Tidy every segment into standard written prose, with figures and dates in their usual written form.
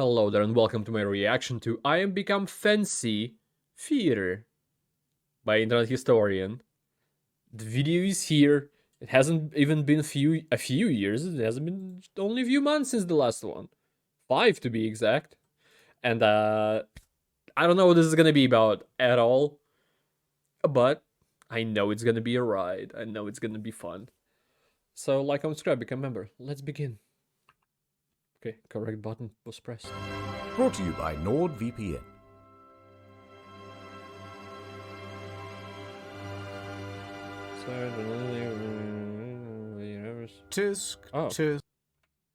Hello there and welcome to my reaction to I Am Become Fancy Theater by Internet Historian. The video is here. It hasn't even been a few years. It hasn't been only a few months since the last one. 5 to be exact. And I don't know what this is gonna be about at all. But I know it's gonna be a ride. I know it's gonna be fun. So like, comment, subscribe, become a member. Let's begin. Okay, correct button was pressed. Brought to you by NordVPN. Tisk, Oh. tisk.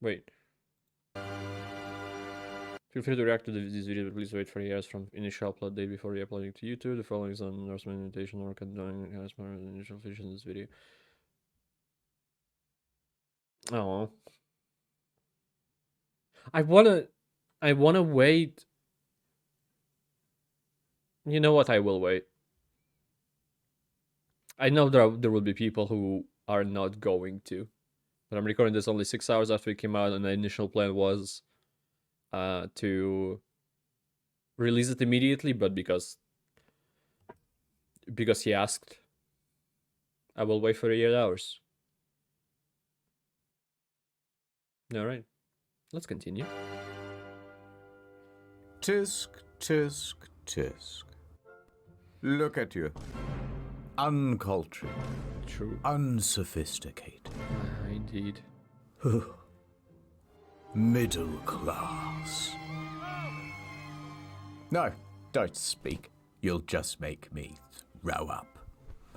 Wait. Feel free to react to this video, but please wait for years from initial upload date before re-uploading to YouTube. The following is an endorsement invitation or condone has more than initial fish in this video. Oh. I wanna wait. You know what? I will wait. I know there will be people who are not going to. But I'm recording this only 6 hours after it came out, and the initial plan was to release it immediately, but because he asked, I will wait for 8 hours. Alright, let's continue. Tisk, tisk, tisk. Look at you. Uncultured. True. Unsophisticated. Indeed. Middle class. No, don't speak. You'll just make me throw up.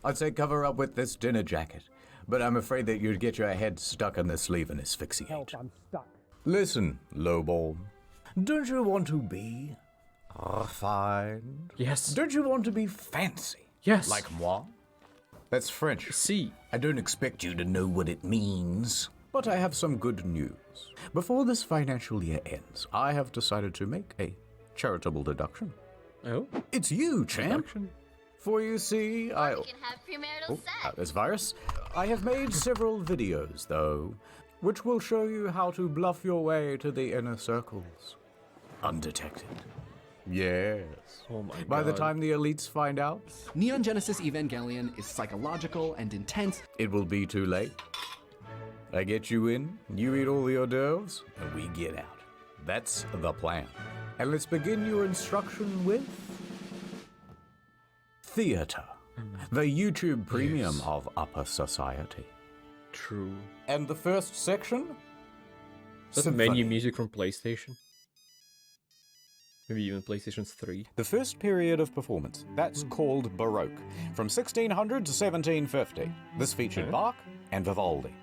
I'd say cover up with this dinner jacket, but I'm afraid that you'd get your head stuck in the sleeve and asphyxiate. Help, I'm stuck. Listen, lowborn. Don't you want to be refined? Yes. Don't you want to be fancy? Yes. Like moi? That's French. See. I don't expect you to know what it means. But I have some good news. Before this financial year ends, I have decided to make a charitable deduction. Oh. It's you, champ. Deduction. For you see, I... We can have premarital sex. There's virus. I have made several videos, though, which will show you how to bluff your way to the inner circles. Undetected. Yes. Oh my god. By the time the elites find out, Neon Genesis Evangelion is psychological and intense. it will be too late. I get you in, you eat all the hors d'oeuvres, and we get out. That's the plan. And let's begin your instruction with... theater. The YouTube premium of upper society. True. And the first section? Is that menu music from PlayStation? Maybe even PlayStation 3. The first period of performance, that's called Baroque, from 1600 to 1750. This featured Okay. Bach and Vivaldi.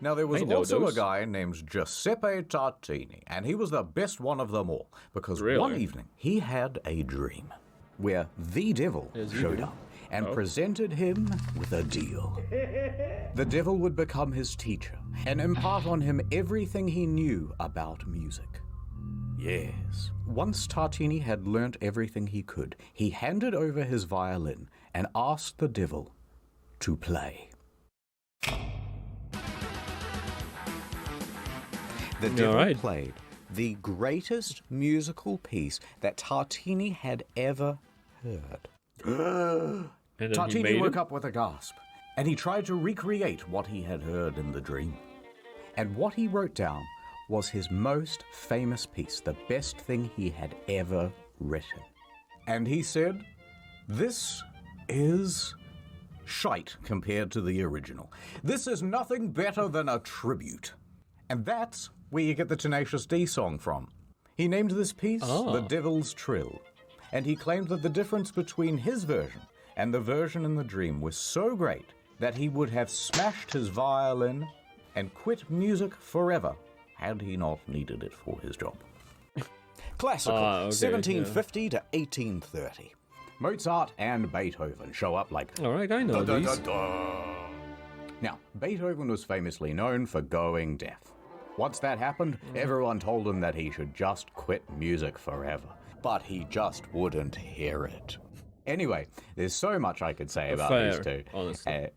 Now, there was I know also those. a guy named Giuseppe Tartini, and he was the best one of them all, because one Really? evening he had a dream where the devil As you showed do. up and Oh. presented him with a deal. The devil would become his teacher and impart on him everything he knew about music. Yes. Once Tartini had learnt everything he could, he handed over his violin and asked the devil to play. The devil Alright. played the greatest musical piece that Tartini had ever heard. And then he Tartini made woke it. up with a gasp, and he tried to recreate what he had heard in the dream. And what he wrote down was his most famous piece, the best thing he had ever written. And he said, "This is shite compared to the original. This is nothing better than a tribute." And that's where you get the Tenacious D song from. He named this piece The Devil's Trill, and he claimed that the difference between his version and the version in the dream was so great that he would have smashed his violin and quit music forever had he not needed it for his job. Classical, Okay, 1750 to 1830. Mozart and Beethoven show up like... Alright, I know Da, da, these. da, da. Now, Beethoven was famously known for going deaf. Once that happened, everyone told him that he should just quit music forever. But he just wouldn't hear it. Anyway, there's so much I could say about these Fair, two. honestly.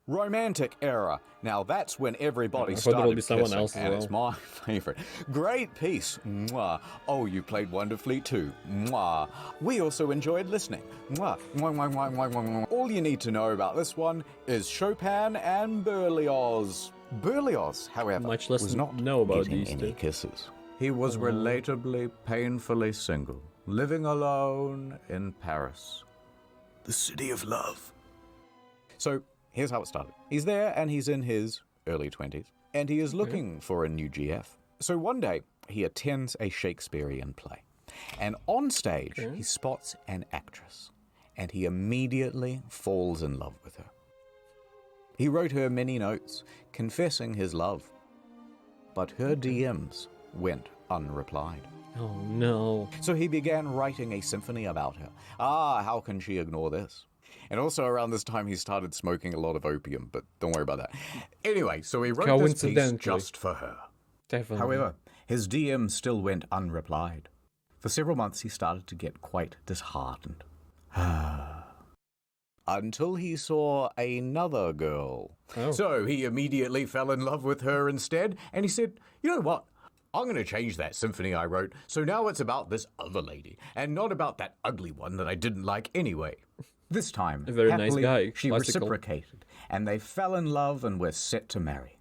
Romantic era. Now that's when everybody I thought there would be started someone kissing, else as and it's well. my favorite. Great piece. Mwah. Oh, you played wonderfully too. Mwah. We also enjoyed listening. Mwah. Mwah, mwah, mwah, mwah, mwah, mwah. All you need to know about this one is Chopin and Berlioz. Berlioz, however, Much less was not know about getting these any two. kisses. He was relatably, painfully single, living alone in Paris, the city of love. So here's how it started. He's there and he's in his early 20s, and he is looking for a new GF. So one day he attends a Shakespearean play, and on stage he spots an actress, and he immediately falls in love with her. He wrote her many notes confessing his love, but her DMs went unreplied. Oh no. So he began writing a symphony about her. How can she ignore this? And also around this time he started smoking a lot of opium, but don't worry about that. Anyway, so he wrote this piece Coincidentally. just for her. Definitely. However, his DM still went unreplied. For several months, he started to get quite disheartened. Until he saw another girl. Oh. So he immediately fell in love with her instead, and he said, you know what? I'm going to change that symphony I wrote, so now it's about this other lady, and not about that ugly one that I didn't like anyway. This time, A very nice happily, guy, she classical. reciprocated, and they fell in love and were set to marry.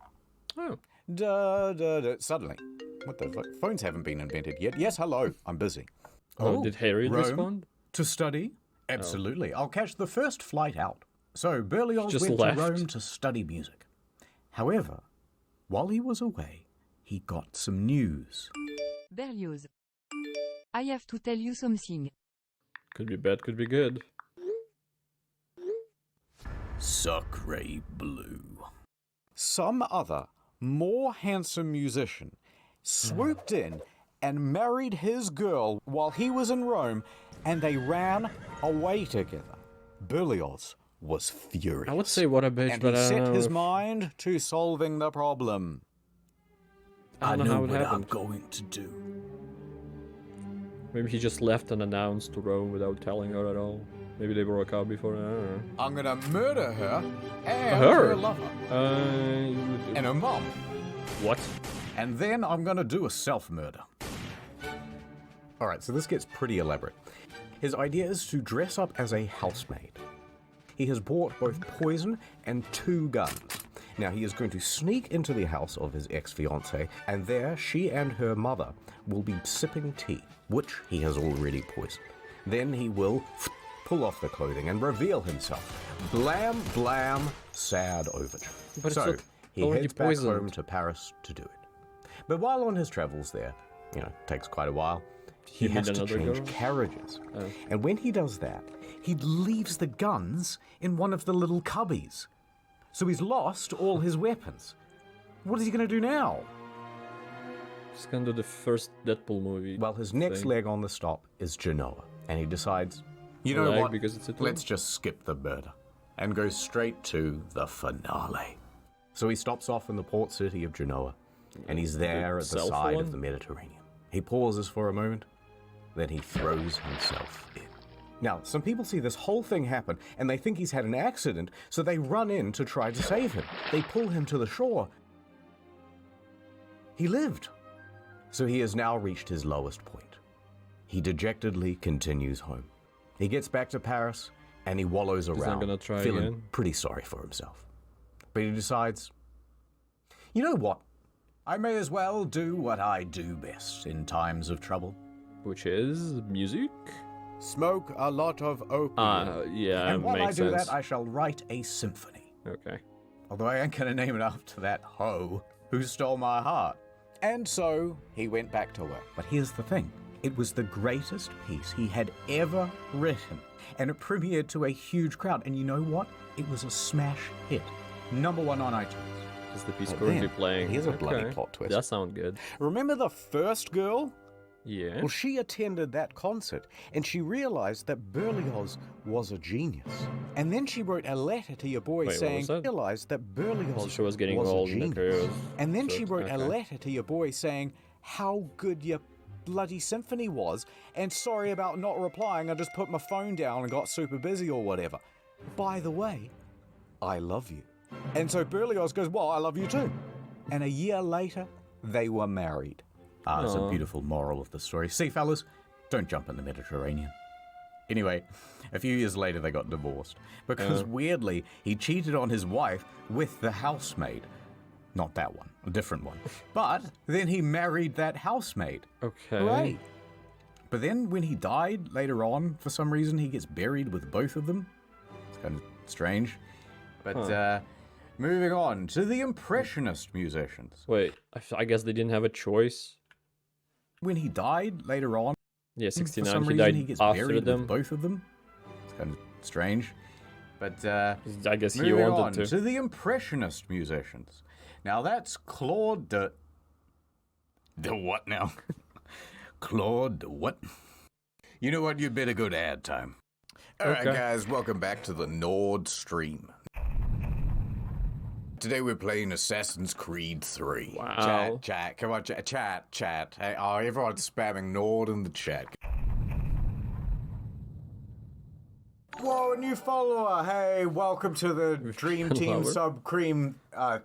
Oh. Suddenly, what the fuck? Phones haven't been invented yet. Yes, hello, I'm busy. Oh, did Harry Rome? respond? To study? Absolutely. I'll catch the first flight out. So Berlioz Just went left. to Rome to study music. However, while he was away, he got some news. Berlioz. I have to tell you something. Could be bad, could be good. Sacre bleu. Some other, more handsome musician swooped in and married his girl while he was in Rome, and they ran away together. Berlioz was furious. I would say what a bitch, and but he I don't set know his if- mind to solving the problem. I don't know how it what happened. I'm going to do. Maybe he just left unannounced to Rome without telling her at all. Maybe they broke up before. I don't know. I'm gonna murder her and Her? her lover and her mom. what? And then I'm going to do a self-murder. All right, so this gets pretty elaborate. His idea is to dress up as a housemaid. He has bought both poison and 2 guns. Now he is going to sneak into the house of his ex-fiancée, and there she and her mother will be sipping tea, which he has already poisoned. Then he will pull off the clothing and reveal himself. Blam, blam, sad overture. But it's so not he already heads back poisoned. home to Paris to do it. But while on his travels there, takes quite a while, he You has mean to another change girl? carriages. Oh. And when he does that, he leaves the guns in one of the little cubbies. So he's lost all his weapons. What is he going to do now? Just gonna do the first Deadpool movie. Well, his next thing. leg on the stop is Genoa. And he decides, you know Leg what? because it's a twin? Let's just skip the murder and go straight to the finale. So he stops off in the port city of Genoa. And he's there at the Self side one? of the Mediterranean. He pauses for a moment. Then he throws himself in. Now, some people see this whole thing happen and they think he's had an accident, so they run in to try to save him. They pull him to the shore. He lived. So he has now reached his lowest point. He dejectedly continues home. He gets back to Paris and he wallows not around, gonna try feeling again? pretty sorry for himself. But he decides, you know what? I may as well do what I do best in times of trouble. Which is music? Smoke a lot of opium. Yeah, And while I makes do sense. that, I shall write a symphony. Okay. Although I ain't gonna name it after that hoe who stole my heart. And so he went back to work. But here's the thing. It was the greatest piece he had ever written. And it premiered to a huge crowd. And you know what? It was a smash hit. #1 on iTunes. Is the piece Well, currently then, playing? here's a bloody Okay. plot twist. That sounds good. Remember the first girl? Yeah. Well, she attended that concert and she realized that Berlioz was a genius. And then she wrote a letter to your boy Wait, what saying, was that? realized that Berlioz So she was getting a old in the genius. career. And then she So, wrote a okay. letter to your boy saying how good your bloody symphony was. And sorry about not replying, I just put my phone down and got super busy or whatever. By the way, I love you. And so Berlioz goes, well, I love you too. And a year later, they were married. It's a beautiful moral of the story. See, fellas, don't jump in the Mediterranean. Anyway, a few years later, they got divorced. Because weirdly, he cheated on his wife with the housemaid. Not that one, a different one. But then he married that housemaid. Okay. Hooray. But then when he died later on, for some reason, he gets buried with both of them. It's kind of strange. But moving on to the Impressionist musicians. Wait, I guess they didn't have a choice. When he died later on, Yeah, for 69, some he reason, died he gets after buried them. with both of them. It's kind of strange. But I guess he moving on wanted to the Impressionist musicians. Now that's Claude de... The what now? Claude de what? You know what? You'd better go to ad time. Alright Okay. guys, welcome back to the Nord Stream. Today we're playing Assassin's Creed 3. Wow. Chat, come on, chat. Hey, oh, everyone's spamming Nord in the chat. Whoa, a new follower. Hey, welcome to the Dream Team Lower. Sub Cream.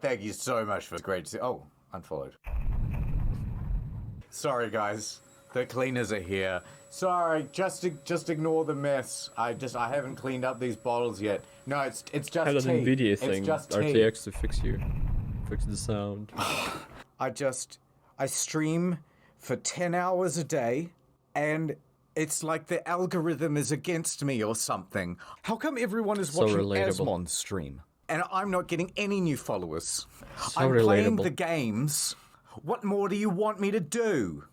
Thank you so much for great. Oh, unfollowed. Sorry, guys. The cleaners are here. Sorry, just ignore the mess. I haven't cleaned up these bottles yet. No, it's just How does tea. NVIDIA It's thing just tea. RTX to fix the sound? I stream for 10 hours a day, and it's like the algorithm is against me or something. How come everyone is So watching relatable. Asmon's stream, and I'm not getting any new followers? So I'm playing relatable. the games. What more do you want me to do?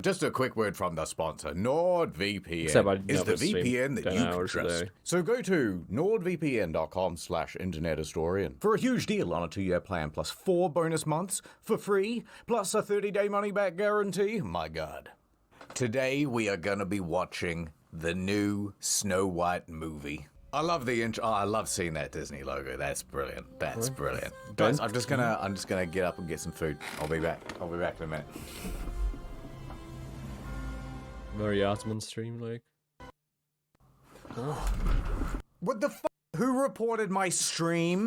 Just a quick word from the sponsor, NordVPN Except I is the never stream VPN that 10 you can hours a trust. day. So go to nordvpn.com/internethistorian for a huge deal on a 2-year plan plus 4 bonus months for free, plus a 30-day money-back guarantee. My God. Today we are going to be watching the new Snow White movie. I love the intro. Oh, I love seeing that Disney logo. That's brilliant. That's brilliant. Guys, I'm just gonna get up and get some food. I'll be back in a minute. Very Osman stream, like. What the f***? Who reported my stream?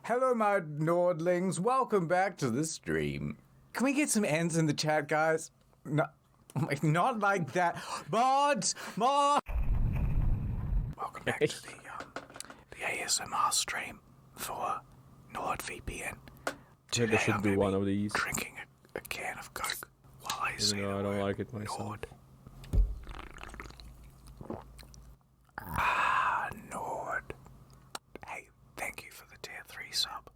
Hello, my Nordlings. Welcome back to the stream. Can we get some ends in the chat, guys? No, not like that. Mods! Welcome back to the ASMR stream for NordVPN. Maybe there should be one of these. Drinking a can of Coke while I say No, I don't like it myself. Nord. Nord. Hey, thank you for the tier 3 sub.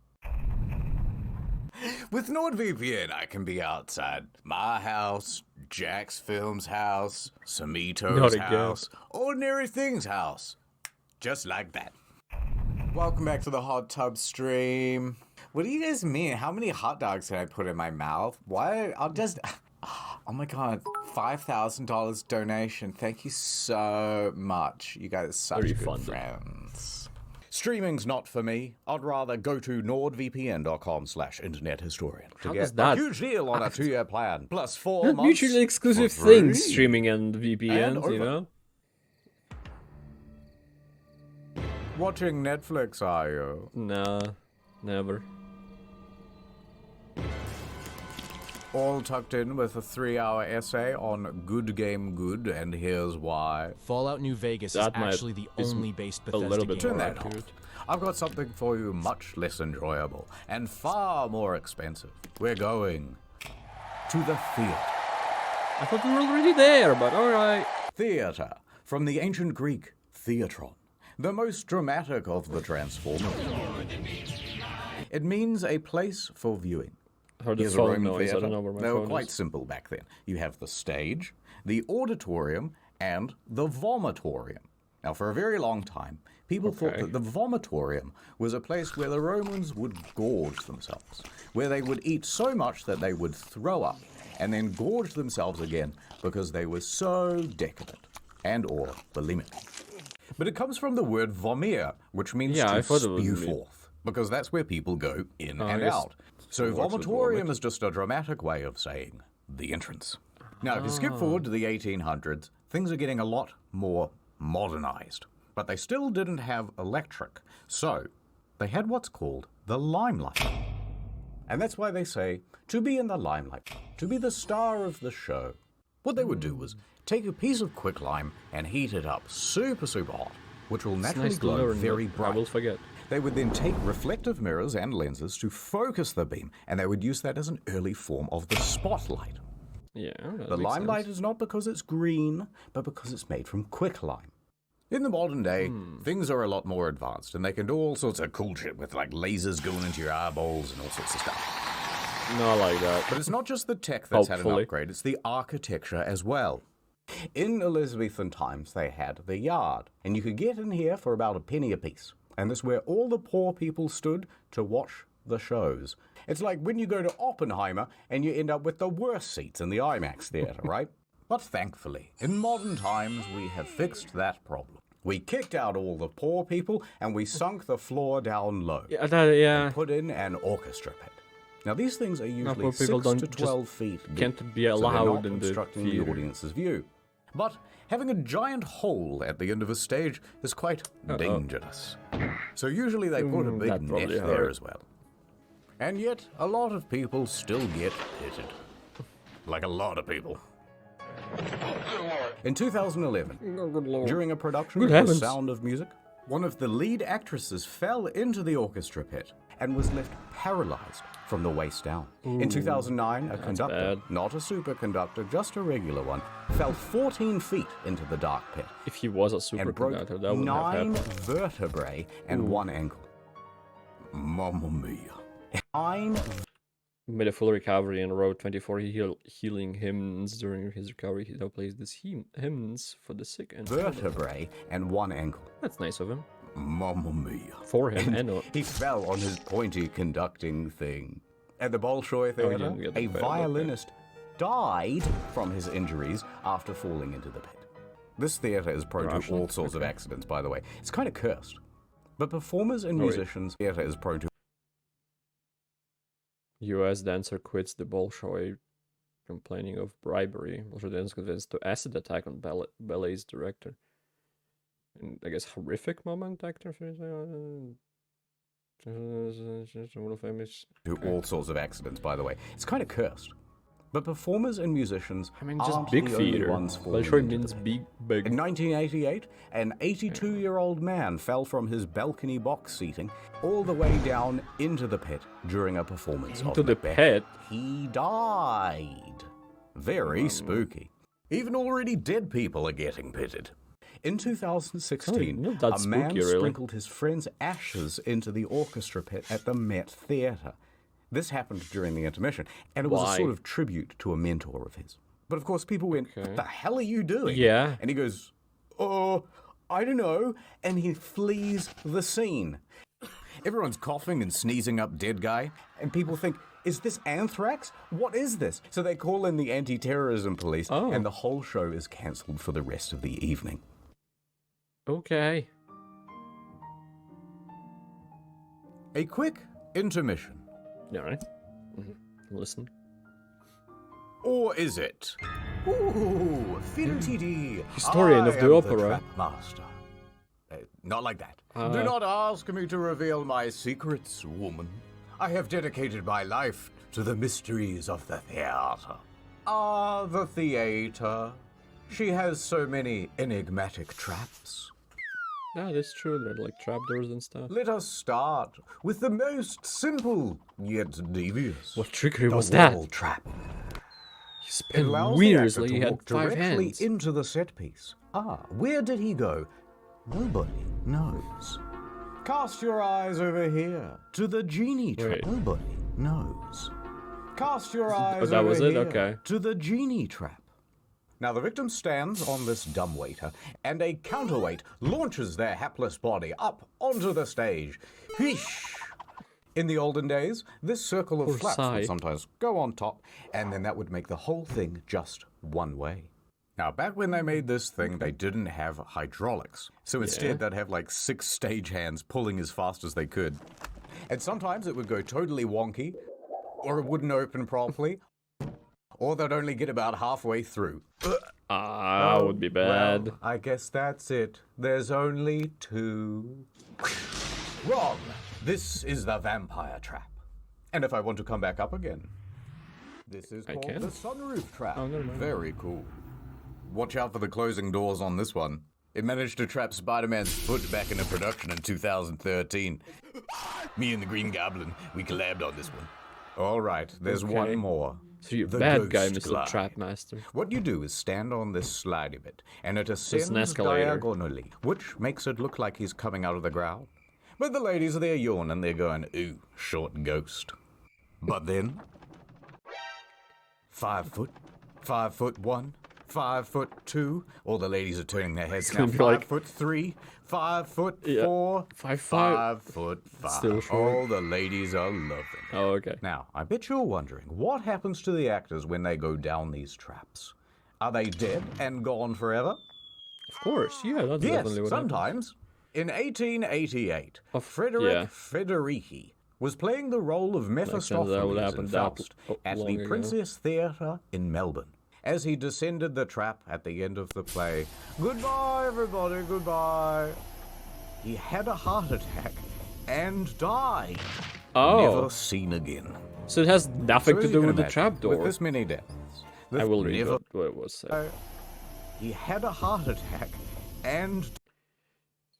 With NordVPN, I can be outside my house, Jack's Films house, Not Samito's again. house, Ordinary Things house. Just like that. Welcome back to the hot tub stream. What do you guys mean? How many hot dogs can I put in my mouth? Why? I'll just... Oh my god, $5,000 donation. Thank you so much. You guys are such Very good funded. friends. Streaming's not for me. I'd rather go to nordvpn.com/internethistorian to How get does that a huge deal on a 2-year plan, plus 4 Not months mutually exclusive for free. things, streaming and VPNs, over. you know? Watching Netflix, are you? Nah, never. All tucked in with a 3-hour essay on Good Game Good, and here's why. Fallout New Vegas is That might- actually the is only based a Bethesda little bit game. Turn more that accurate. off. I've got something for you much less enjoyable and far more expensive. We're going to the theater. I thought we were already there, but alright. Theater, from the ancient Greek theatron, the most dramatic of the Transformers. It means a place for viewing. I heard the Here's a phone Roman noise, I theater. don't know where my They were phone quite is. simple back then. You have the stage, the auditorium, and the vomitorium. Now, for a very long time, people thought Okay. that the vomitorium was a place where the Romans would gorge themselves, where they would eat so much that they would throw up and then gorge themselves again because they were so decadent and or bulimic. But it comes from the word vomir, which means Yeah, I to thought it was spew meat. forth, because that's where people go in I and guess out. So it works with vomitorium vomit. is just a dramatic way of saying the entrance. Now, if you skip forward to the 1800s, things are getting a lot more modernized, but they still didn't have electric. So they had what's called the limelight. And that's why they say, to be in the limelight, to be the star of the show. What they would do was take a piece of quicklime and heat it up super, super hot, which will naturally Nice to glow learn, very but I will bright. forget. They would then take reflective mirrors and lenses to focus the beam, and they would use that as an early form of the spotlight. Yeah, that The makes limelight sense. is not because it's green, but because it's made from quicklime. In the modern day, things are a lot more advanced, and they can do all sorts of cool shit with like lasers going into your eyeballs and all sorts of stuff. Not like that. But it's not just the tech that's had an Hopefully. upgrade, it's the architecture as well. In Elizabethan times, they had the yard, and you could get in here for about a penny apiece. And this is where all the poor people stood to watch the shows. It's like when you go to Oppenheimer and you end up with the worst seats in the IMAX theater, right? But thankfully, in modern times, we have fixed that problem. We kicked out all the poor people and we sunk the floor down low. Yeah. Put in an orchestra pit. Now, these things are usually poor people 6 don't to just 12 feet deep, can't be so they're allowed not in the obstructing the theater. audience's view. But having a giant hole at the end of a stage is quite dangerous. So usually they put a big that net probably there hurt. as well. And yet, a lot of people still get pitted. Like a lot of people. In 2011, Oh, good lord. during a production Good of The heavens. Sound of Music, one of the lead actresses fell into the orchestra pit and was left paralyzed from the waist down. In 2009, a conductor, bad. not a superconductor, just a regular one, fell 14 feet into the dark pit If he was a and broke superconductor, that wouldn't have 9 happened. vertebrae and 1 ankle. Mamma mia. 9 Made a full recovery and wrote 24 healing hymns during his recovery. He now plays these hymns for the sick and vertebrae and 1 ankle. That's nice of him. Mamma mia. For him, and He fell on his pointy conducting thing. At the Bolshoi Theatre, didn't get the a bell, okay. violinist died from his injuries after falling into the pit. This theatre is prone to Russian, all sorts of accidents, by the way. It's kind of cursed. But performers and wait. musicians, theatre is prone to U.S. dancer quits the Bolshoi, complaining of bribery. Bolshoi dancer convinced to acid attack on ballet's director. And I guess horrific moment actor. Famous. to all sorts of accidents, by the way. It's kind of cursed. But performers and musicians I mean, just aren't big the only theater. ones falling Bolshoi into means the pit. big. In 1988, an 82-year-old man fell from his balcony box seating all the way down into the pit during a performance Into of the Macbeth. pit? He died. Very spooky. Even already dead people are getting pitted. In 2016, not that a man spooky, really. sprinkled his friend's ashes into the orchestra pit at the Met Theatre. This happened during the intermission, and it was Why? a sort of tribute to a mentor of his. But of course, people went, "What the hell are you doing?" Yeah. And he goes, "Oh, I don't know." And he flees the scene. Everyone's coughing and sneezing up dead guy, and people think, is this anthrax? What is this? So they call in the anti-terrorism police, Oh. and the whole show is cancelled for the rest of the evening. Okay. A quick intermission. Yeah, right. Listen. Or is it? Ooh, Fintidi. Historian of I the am opera. Trap master. Not like that. Do not ask me to reveal my secrets, woman. I have dedicated my life to the mysteries of the theater. Ah, the theater. She has so many enigmatic traps. Yeah, that's true. They're like trapdoors and stuff. Let us start with the most simple yet devious. What trickery the was that? wall trap. He It spent allows the years actor like to he had walk 5 directly hands. into the set piece. Ah, where did he go? Nobody knows. Cast your eyes over here to the genie trap. Wait. Nobody knows. Cast your eyes that over was it? here Okay. to the genie trap. Now the victim stands on this dumbwaiter, and a counterweight launches their hapless body up onto the stage. Whoosh! In the olden days, this circle of Poor flaps Sai. would sometimes go on top, and then that would make the whole thing just one way. Now, back when they made this thing, they didn't have hydraulics. So instead, they'd have like 6 stagehands pulling as fast as they could. And sometimes it would go totally wonky, or it wouldn't open properly, or they'd only get about halfway through. Ah, would be bad. Well, I guess that's it. There's only 2. Wrong! This is the vampire trap. And if I want to come back up again, this is I called can? the sunroof trap. Oh, never mind. Very cool. Watch out for the closing doors on this one. It managed to trap Spider-Man's foot back into production in 2013. Me and the Green Goblin, we collabed on this one. All right, there's Okay. one more. So you're a The bad guy, ghost Mr. glide. Trapmaster. What you do is stand on this slidey bit, and it ascends escalator. diagonally, which makes it look like he's coming out of the ground. But the ladies are there yawning, they're going, ooh, short ghost. But then, 5 foot, 5'1", 5'2", all the ladies are turning their heads now. gonna be like- 5'3", 5'4", Yeah. 5'5". 5'5". Still short. All the ladies are loving. Oh, okay. Now, I bet you're wondering, what happens to the actors when they go down these traps? Are they dead and gone forever? Of course, yeah, that's Yes, definitely what happened. sometimes. In 1888, yeah. Frederick Federici was playing the role of that would Mephistopheles in happen that Faust long at the ago. Princess Theatre in Melbourne. As he descended the trap at the end of the play, goodbye, everybody, goodbye. He had a heart attack and died. Oh, Never seen again. so it has nothing So to as do you can with the imagine, trapdoor. With this many deaths, I will read never what it was said. He had a heart attack and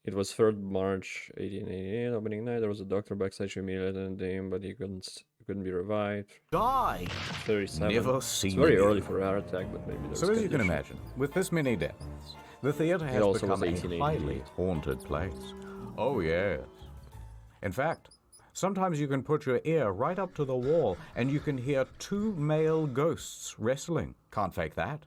It was 3rd March 1888, opening night. There was a doctor backstage who immediately attended him, but he couldn't be revived. died. 37. Never It's seen very again. early for a heart attack, but maybe there's So as you can imagine, with this many deaths, the theatre has also become was a 1888. highly haunted place. Oh yes. In fact, sometimes you can put your ear right up to the wall and you can hear 2 male ghosts wrestling. Can't fake that.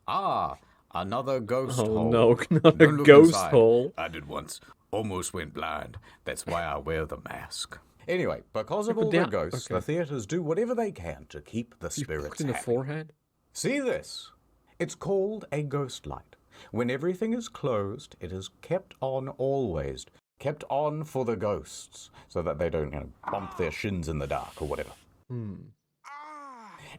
Ah, another ghost Oh hole. no, not a Don't look ghost inside. hole. I did once. Almost went blind. That's why I wear the mask. Anyway, because of but all they the are- ghosts, okay. the theatres do whatever they can to keep the You spirits put in the happy. forehead? See this? It's called a ghost light. When everything is closed, it is kept on always. Kept on for the ghosts, so that they don't, bump their shins in the dark or whatever.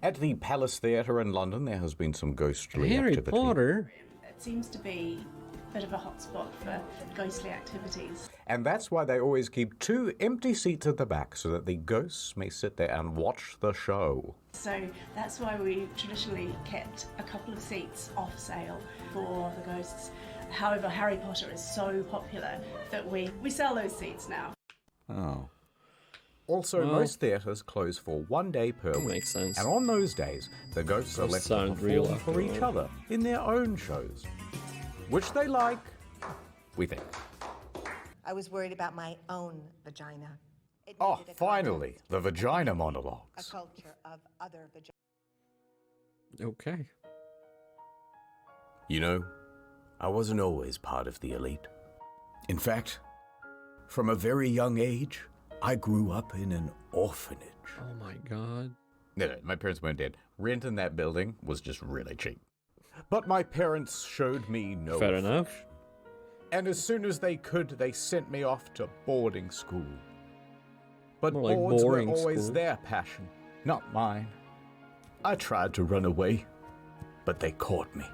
At the Palace Theatre in London, there has been some ghostly Harry activity. Potter? It seems to be a bit of a hotspot for ghostly activities. And that's why they always keep 2 empty seats at the back, so that the ghosts may sit there and watch the show. So that's why we traditionally kept a couple of seats off sale for the ghosts. However, Harry Potter is so popular that we sell those seats now. Oh. Also, Well, most theatres close for 1 day per week. makes sense. And on those days, the ghosts are Does left to sound real perform for after each all. other in their own shows. Which they like, we think. I was worried about my own vagina. It Oh, needed a finally, context, the vagina a monologues. culture of other vaginas. Okay. You know, I wasn't always part of the elite. In fact, from a very young age, I grew up in an orphanage. Oh my god. No, my parents weren't dead. Rent in that building was just really cheap. But my parents showed me no Fair affection. enough. And as soon as they could, they sent me off to boarding school. But More like boards were boring always school. their passion, not mine. I tried to run away, but they caught me.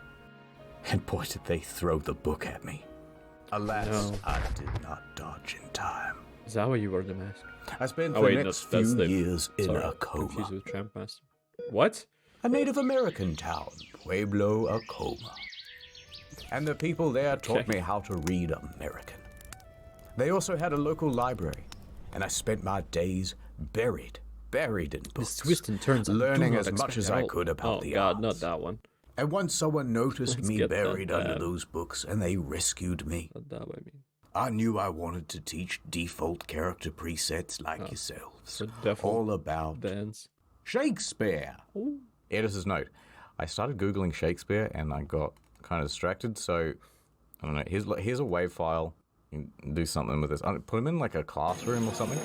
And boy, did they throw the book at me. Alas, No. I did not dodge in time. Is that why you wore the mask? I spent Oh the wait, next that's few the... years in Sorry, a coma. confused with Trampmaster. What? A Native American town, Pueblo, Acoma. And the people there taught Okay. me how to read American. They also had a local library, and I spent my days buried in books. This twist and turns. I do learning not as much expect as at I all. could about oh, the god, arts. not that one. And once someone noticed Let's me get that buried under bad. those books, and they rescued me. Not that one, I mean. I knew I wanted to teach default character presets like yourselves. So default all about dance. Shakespeare. Editor's note. I started Googling Shakespeare and I got kind of distracted, so I don't know. Here's a WAV file. You can do something with this. Put him in like a classroom or something.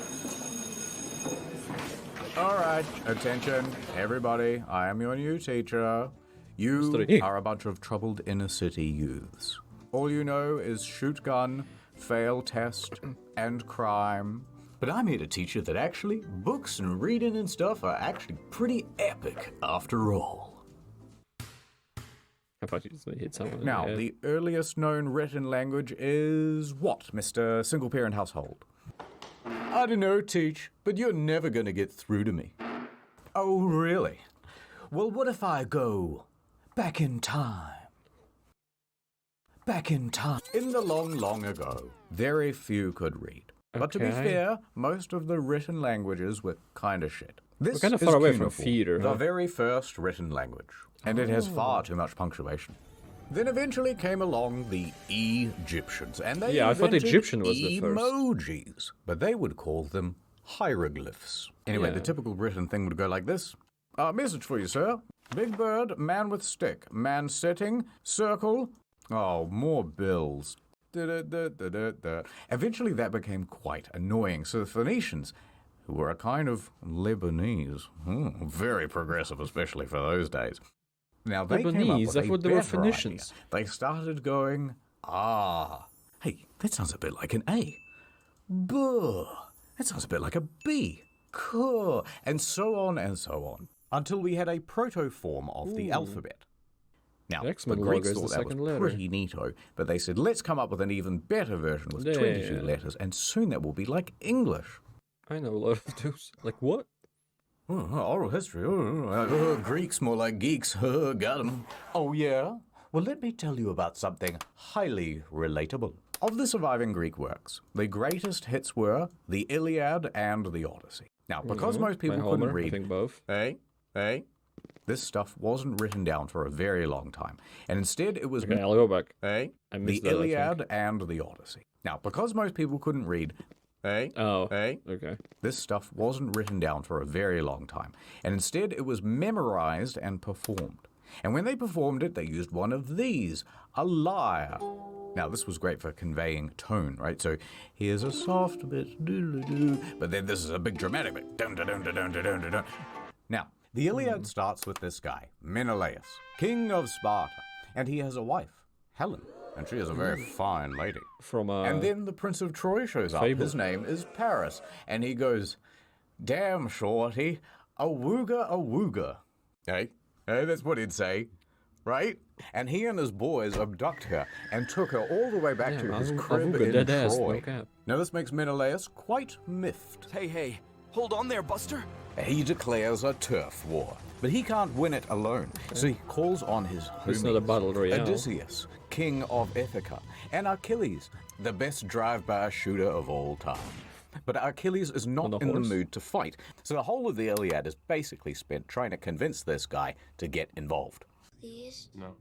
Alright, attention, everybody. I am your new teacher. You Mystery. are a bunch of troubled inner city youths. All you know is shoot gun, fail test, and crime. But I'm here to teach you that actually, books and reading and stuff are actually pretty epic after all. I thought you just hit someone. Now, in the head. the earliest known written language is what, Mr. Single Parent Household? I don't know, Teach, but you're never going to get through to me. Oh, really? Well, what if I go back in time? Back in time. In the long, long ago, very few could read. But to be Okay. fair, most of the written languages were kind of shit. This kinda is far away from cuneiform, theater, the huh? very first written language, and it has far too much punctuation. Then eventually came along the Egyptians, and they Yeah, I thought invented Egyptian was the first. emojis, but they would call them hieroglyphs. Anyway, the Yeah. typical written thing would go like this. Message for you, sir. Big bird, man with stick, man sitting, circle. Oh, more bills. Da-da-da-da-da-da. Eventually that became quite annoying, so the Phoenicians, who were a kind of Lebanese, very progressive, especially for those days. Now they came up Lebanese, with I a thought they were better idea. Phoenicians. They started going, hey, that sounds a bit like an A. Buh, that sounds a bit like a B. Kuh, and so on, until we had a proto-form of the alphabet. Now, the X-Men Greeks logo is thought the that was second letter. pretty neato, but they said, let's come up with an even better version with 22 Yeah. letters, and soon that will be like English. I know a lot of those. Like what? Oral history. Greeks more like geeks. Got 'em. Oh, yeah? Well, let me tell you about something highly relatable. Of the surviving Greek works, the greatest hits were the Iliad and the Odyssey. Now, because most people By couldn't Homer, I read, think both. this stuff wasn't written down for a very long time, and instead it was Okay, I'll go back. the I missed that, I Iliad and the Odyssey. Now, because most people couldn't read, Oh, okay. this stuff wasn't written down for a very long time, and instead it was memorized and performed. And when they performed it, they used one of these, a lyre. Now, this was great for conveying tone, right? So here's a soft bit, doo-doo-doo, but then this is a big dramatic bit. Dun-dun-dun-dun-dun-dun-dun. Now, the Iliad starts with this guy, Menelaus, king of Sparta, and he has a wife, Helen, and she is a very fine lady. From And then the Prince of Troy shows up. Fable. His name is Paris. And he goes, damn, shorty, awooga, awooga. Hey, that's what he'd say, right? And he and his boys abduct her and took her all the way back to his crib Awooga, in dead ass, Troy. no cap. Now this makes Menelaus quite miffed. Hey, hold on there, Buster. He declares a turf war, but he can't win it alone. So he calls on his It's not a homies, battle royale. Odysseus, king of Ithaca, and Achilles, the best drive-by shooter of all time. But Achilles is On not the in the horse? mood to fight, so the whole of the Iliad is basically spent trying to convince this guy to get involved. Please? No.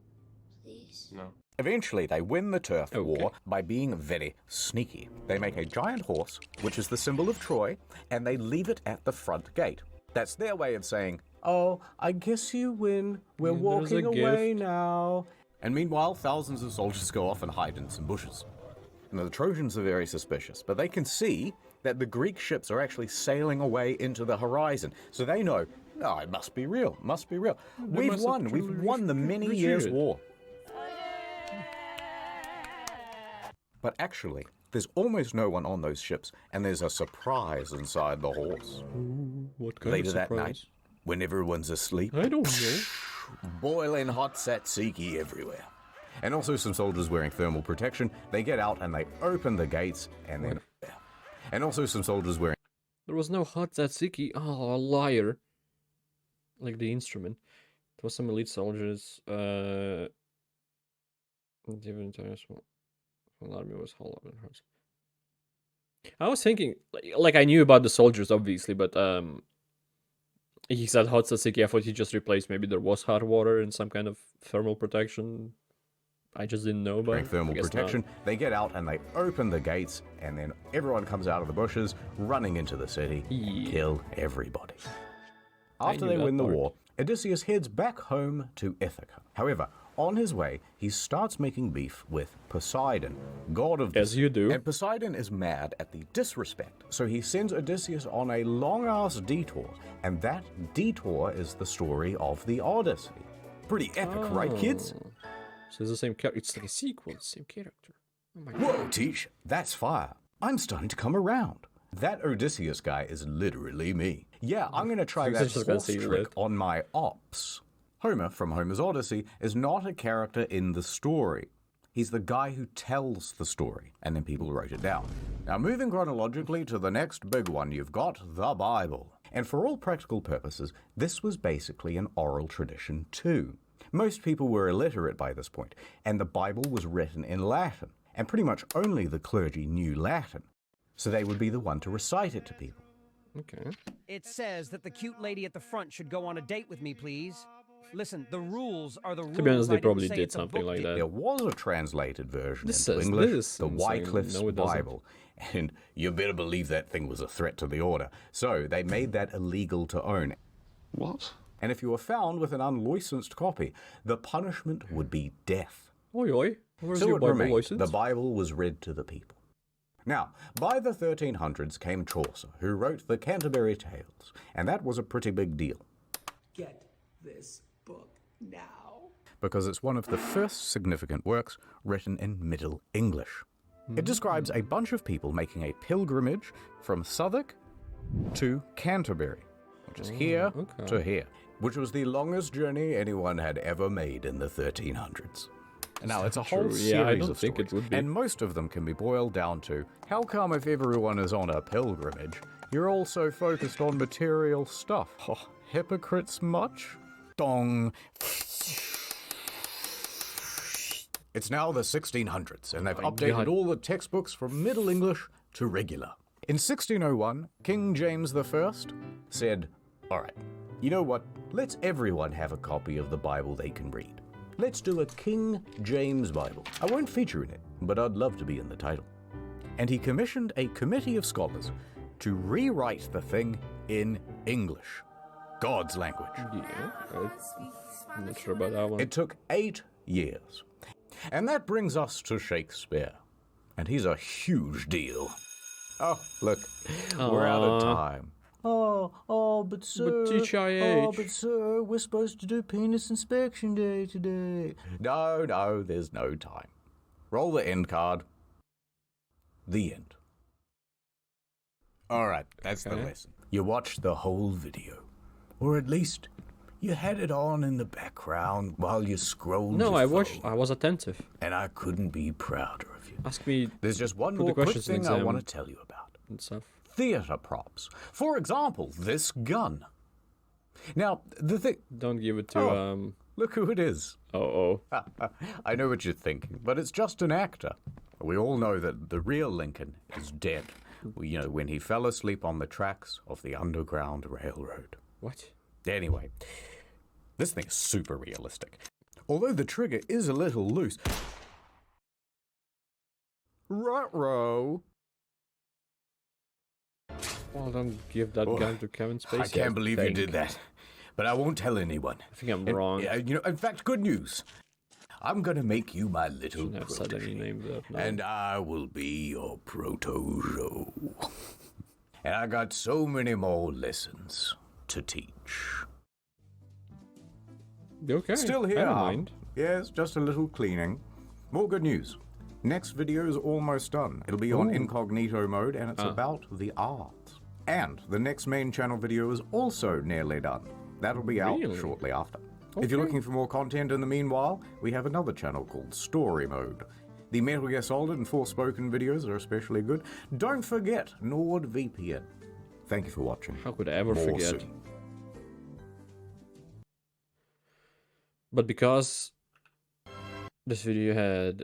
Please? No. Eventually, they win the turf Okay. war by being very sneaky. They make a giant horse, which is the symbol of Troy, and they leave it at the front gate. That's their way of saying, oh, I guess you win. We're Yeah, there's walking a away gift." now. And meanwhile, thousands of soldiers go off and hide in some bushes. Now, the Trojans are very suspicious, but they can see that the Greek ships are actually sailing away into the horizon. So they know, oh, it must be real, must be real. We've must have won. We've won the many years retreated. war. But actually, there's almost no one on those ships, and there's a surprise inside the horse. What kind Later of that surprise? night, when everyone's asleep, I don't know. boiling hot tzatziki everywhere. And also some soldiers wearing thermal protection. They get out and they open the gates, and then... And also some soldiers wearing... There was no hot tzatziki. Oh, a liar. Like the instrument. It was some elite soldiers. The entire small army was hollow and hurt. I was thinking, like I knew about the soldiers obviously, but he said hot tzatziki. I thought he just replaced. Maybe there was hot water and some kind of thermal protection. I just didn't know about wearing it. I thermal guess not. protection. They get out and they open the gates, and then everyone comes out of the bushes, running into the city, Yeah. kill everybody. I After knew they that win the part. war, Odysseus heads back home to Ithaca. However, on his way, he starts making beef with Poseidon, god of As you do. And Poseidon is mad at the disrespect, so he sends Odysseus on a long-ass detour, and that detour is the story of the Odyssey. Pretty epic, right, kids? Oh. So it's the same character. It's like a sequel. The same character. Oh my god. Whoa, Teach, that's fire. I'm starting to come around. That Odysseus guy is literally me. Yeah, I'm going to try I was that just gonna horse say trick that. on my ops. Homer from Homer's Odyssey is not a character in the story. He's the guy who tells the story, and then people wrote it down. Now, moving chronologically to the next big one, you've got the Bible. And for all practical purposes, this was basically an oral tradition too. Most people were illiterate by this point, and the Bible was written in Latin, and pretty much only the clergy knew Latin. So they would be the one to recite it to people. Okay. It says that the cute lady at the front should go on a date with me, please. Listen, the rules are the rules. To be honest, they I didn't probably say did it's a something book like deal. that. There was a translated version This into says English, this, the and saying, Wycliffe's no, it doesn't. Bible. And you better believe that thing was a threat to the order. So they made that illegal to own. What? And if you were found with an unlicensed copy, the punishment would be death. Oi, oi. Where's So your it Bible remained. license? The Bible was read to the people. Now, by the 1300s came Chaucer, who wrote the Canterbury Tales, and that was a pretty big deal. Get this book now. Because it's one of the first significant works written in Middle English. It describes a bunch of people making a pilgrimage from Southwark to Canterbury, which is here to here, which was the longest journey anyone had ever made in the 1300s. Now, it's a whole True. series Yeah, I don't of think stories, it would be. and most of them can be boiled down to, how come if everyone is on a pilgrimage, you're all so focused on material stuff? Oh, hypocrites much? Dong. It's now the 1600s, and they've updated God. all the textbooks from Middle English to regular. In 1601, King James I said, all right, you know what? Let's everyone have a copy of the Bible they can read. Let's do a King James Bible. I won't feature in it, but I'd love to be in the title. And he commissioned a committee of scholars to rewrite the thing in English, God's language. Yeah, I'm not sure about that one. It took 8 years. And that brings us to Shakespeare. And he's a huge deal. Oh, look, we're out of time. But sir, THIH. Sir, we're supposed to do penis inspection day today. No, there's no time. Roll the end card. The end. All right, that's the Okay. lesson. You watched the whole video. Or at least you had it on in the background while you scrolled No, your I watched. phone. I was attentive. And I couldn't be prouder of you. Ask me There's just one Put the more quick questions in thing I exam. want to tell you about. and stuff. Theater props. For example, this gun. Now, the thing... Don't give it to Oh. Look who it is. Oh. I know what you're thinking, but it's just an actor. We all know that the real Lincoln is dead. You know, when he fell asleep on the tracks of the Underground Railroad. What? Anyway, this thing is super realistic. Although the trigger is a little loose. Ruh-roh. Well, don't give that Oh, gun to Kevin Spacey. I can't believe you think. did that. But I won't tell anyone. I think I'm And, wrong. you know, in fact, good news. I'm gonna make you my little Shouldn't have said any protege. name of that. No. And I will be your protojo. And I got so many more lessons to teach. Okay. Still I here. don't mind. Yes, just a little cleaning. More good news. Next video is almost done. It'll be on incognito mode, and it's about the arts. And the next main channel video is also nearly done. That'll be out Really? shortly after. If you're Okay. looking for more content in the meanwhile, we have another channel called Story Mode. The Metal Gear Solid and Forspoken videos are especially good. Don't forget NordVPN. Thank you for watching. How could I ever More forget? soon. But because this video had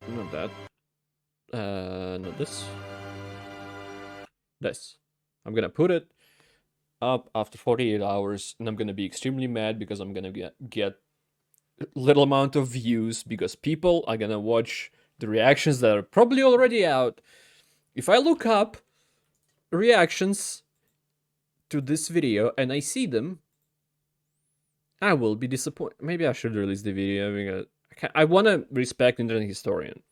not that, not this, this. I'm gonna put it up after 48 hours, and I'm gonna be extremely mad because I'm gonna get little amount of views because people are gonna watch the reactions that are probably already out. If I look up reactions to this video and I see them, I will be disappointed. Maybe I should release the video because I want to respect Internet Historian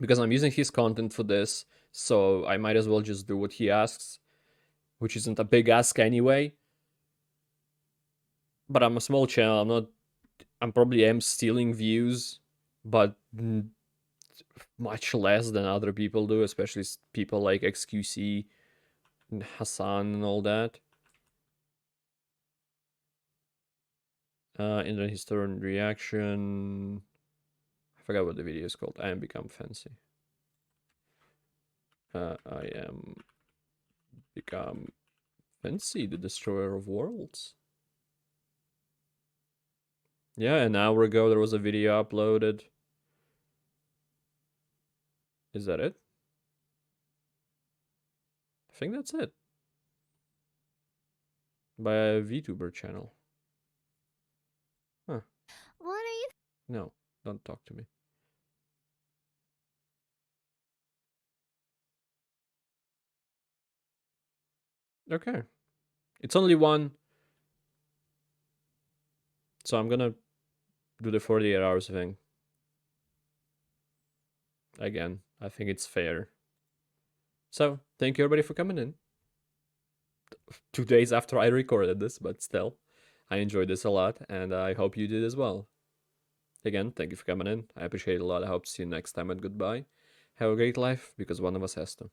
because I'm using his content for this, so I might as well just do what he asks, which isn't a big ask anyway. But I'm a small channel. I'm probably am stealing views, but much less than other people do, especially people like XQC and Hassan and all that. Internet historian reaction. I forgot what the video is called. I am become fancy. I am become fancy, the destroyer of worlds. Yeah, an hour ago there was a video uploaded. Is that it? I think that's it. By a VTuber channel. Huh. What are you? No, don't talk to me. Okay. It's only one. So I'm gonna do the 48 hours thing. Again, I think it's fair. So, thank you everybody for coming in. 2 days after I recorded this, but still. I enjoyed this a lot, and I hope you did as well. Again, thank you for coming in. I appreciate it a lot. I hope to see you next time, and goodbye. Have a great life, because one of us has to.